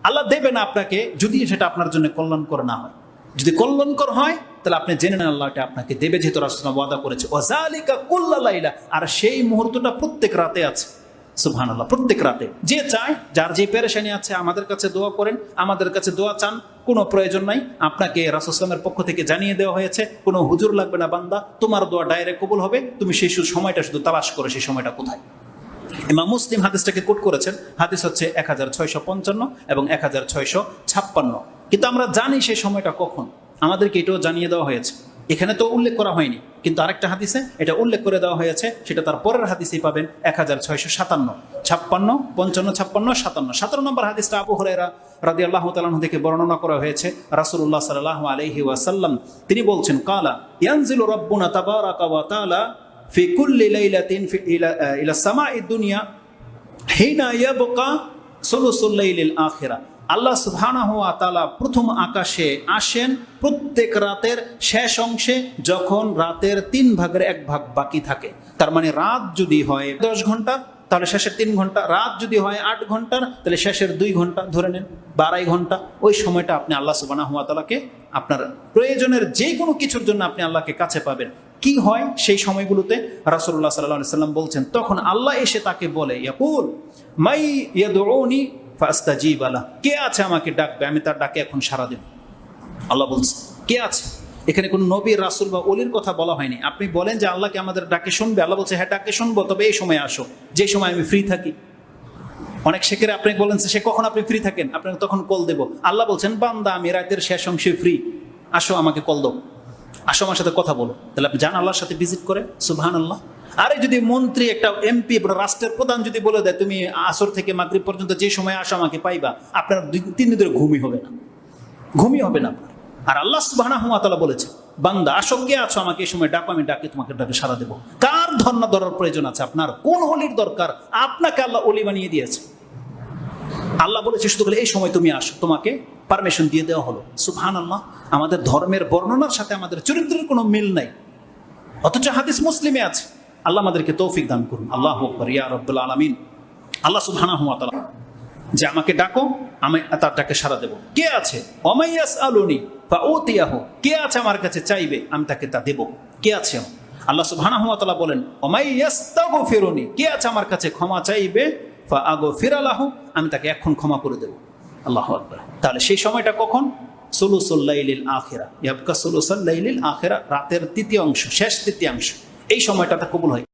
আল্লাহ দেবে না আপনাকে যদি সেটা আপনার জন্য কল্যাণকর না হয়। যদি কল্যাণকর হয় তাহলে আপনি জেনে নেন আল্লাহ আপনাকে দেবে, যেহেতু রাসূল ওয়াদা করেছে। ওয়াজালিকা কুল্লা লাইলা, আর সেই মুহূর্তটা প্রত্যেক রাতে আছে। সুবহানাল্লাহ, প্রত্যেক রাতে। যে চায়, যার যে পেরেশানি আছে আমাদের কাছে দোয়া করেন, আমাদের কাছে দোয়া চান, কোনো প্রয়োজন নাই। আপনাকে রাসূল সাল্লাল্লাহু আলাইহি ওয়াসাল্লামের পক্ষ থেকে জানিয়ে দেওয়া হয়েছে, কোনো হুজুর লাগবে না বান্দা, তোমার দোয়া ডাইরেক্ট কবুল হবে। তুমি সেই সময়টা শুধু তালাশ করো, সেই সময়টা কোথায়। ইমাম মুসলিম হাদিসটাকে কোট করেছেন। হাদিস হচ্ছে 1655 এবং 1656। কিন্তু আমরা জানি সেই সময়টা কখন, আমাদেরকে এটাও জানিয়ে দেওয়া হয়েছে। এখানে তো উল্লেখ করা হয়নি, কিন্তু আরেকটা হাদিসে এটা উল্লেখ করে দেওয়া হয়েছে। সেটা তার পরের হাদিসেই পাবেন, 1657, 56, 55, 56, 57। 17 নম্বর হাদিসটা আবু হুরায়রা রাদিয়াল্লাহু তাআলা আনহু থেকে বর্ণনা করা হয়েছে। রাসূলুল্লাহ সাল্লাল্লাহু আলাইহি ওয়াসাল্লাম তিনি বলছেন, কালা ইয়ানজিলু রাব্বুনা তাবারাকা ওয়া তাআলা ফি কুল্লি লাইলাতিন ইলা সামাঈদ দুনিয়া হিনা ইয়াবকা সুলুসুল লাইলিল আখিরা। আল্লাহ সুবহানাহু ওয়া তাআলা প্রথম আকাশে আসেন প্রত্যেক রাতের শেষ অংশে, যখন রাতের 3 ভাগের 1 ভাগ বাকি থাকে। তার মানে রাত যদি হয় 10 ঘন্টা তাহলে শেষের 3 ঘন্টা, রাত যদি হয় 8 ঘন্টার তাহলে শেষের 2 ঘন্টা, ধরে নেন 12 ঘন্টা। ওই সময়টা আপনি আল্লাহ সুবহানাহু ওয়া তাআলাকে আপনার প্রয়োজনের যে কোনো কিছুর জন্য আপনি আল্লাহকে কাছে পাবেন। কি হয় সেই সময়গুলোতে? রাসূলুল্লাহ সাল্লাল্লাহু আলাইহি ওয়াসাল্লাম বলছেন, তখন আল্লাহ এসে তাকে বলে, ইয়াকুল মাই ইয়াদউনি ফাস্তাজিব লাহ, কে আছে আমাকে ডাকবে, আমি তার ডাকে এখন সাড়া দেব। আল্লাহ বলছে কে আছে। এখানে কোন নবী, রাসূল বা ওলির কথা বলা হয়নি। আপনি বলেন যে আল্লাহকে আমাদের ডাকে শুনবে, আল্লাহ বলছে হ্যাঁ ডাকে শুনবো, তবে এই সময় আসো, যে সময় আমি ফ্রি থাকি। অনেক শেখের আপনি বলেন সে কখন আপনি ফ্রি থাকেন, আপনাকে তখন কল দেব। আল্লাহ বলছেন বান্দা আমি রাতের শেষ অংশে ফ্রি, আসো আমাকে কল দাও, আসো আমার সাথে কথা বলো। তাহলে আপনি যান আল্লাহর সাথে ভিজিট করে। সুবহানাল্লাহ। আরে যদি মন্ত্রী, একটা এমপি, রাষ্ট্রের প্রধান যদি বলে দেয় তুমি আসর থেকে মাগরিব পর্যন্ত যে সময় আসো আমাকে পাইবা, আপনার 2-3 দিন ধরে ঘুমই হবে না, ঘুমই হবে না আপনার। আর আল্লাহ সুবহানাহু ওয়া তাআলা বলেছে বান্দা আসো, কে আছো আমাকে এই সময় ডাকো, আমি ডাকে তোমাকে ডাকে সাড়া দেবো। কার ধর্ণা ধরার প্রয়োজন আছে আপনার? কোন অলির দরকার? আপনাকে আল্লাহ অলি বানিয়ে দিয়েছে। আল্লাহ বলেছে শুধু এই সময় তুমি আসো, তোমাকে পারমিশন দিয়ে দেওয়া হলো। সুবহানাল্লাহ। আমাদের ধর্মের বর্ণনার সাথে আমাদের চরিত্রের কোনো মিল নাই, অথচ হাদিস মুসলিমে আছে। আল্লাহ আমাদেরকে তৌফিক দান করুন। আল্লাহু আকবার, ইয়া রাব্বুল আলামিন। আল্লাহ সুবহানাহু ওয়া তাআলা যে আমাকে ডাকো, আমি তার ডাকে সাড়া দেব। কে আছে? ওয়ামাই ইয়াসআলুনি ফাউতিয়াহু, কে আছে আমার কাছে চাইবে আমি তাকে তা দেব। কে আছে? আল্লাহ সুবহানাহু ওয়া তাআলা বলেন ওয়ামাই ইয়াস্তাগফিরুনি, কে আছে আমার কাছে ক্ষমা চাইবে, ফাআগফির লাহু, আমি তাকে এখন ক্ষমা করে দেব। আল্লাহু আকবার। তাহলে সেই সময়টা কখন? সুলুসুল লাইলিল আখিরা, ইয়াবকা সুলুসুল লাইলিল আখিরা, রাতের 3য় অংশ, শেষ 3য় অংশ। এই সময়টাতে কবুল হয়।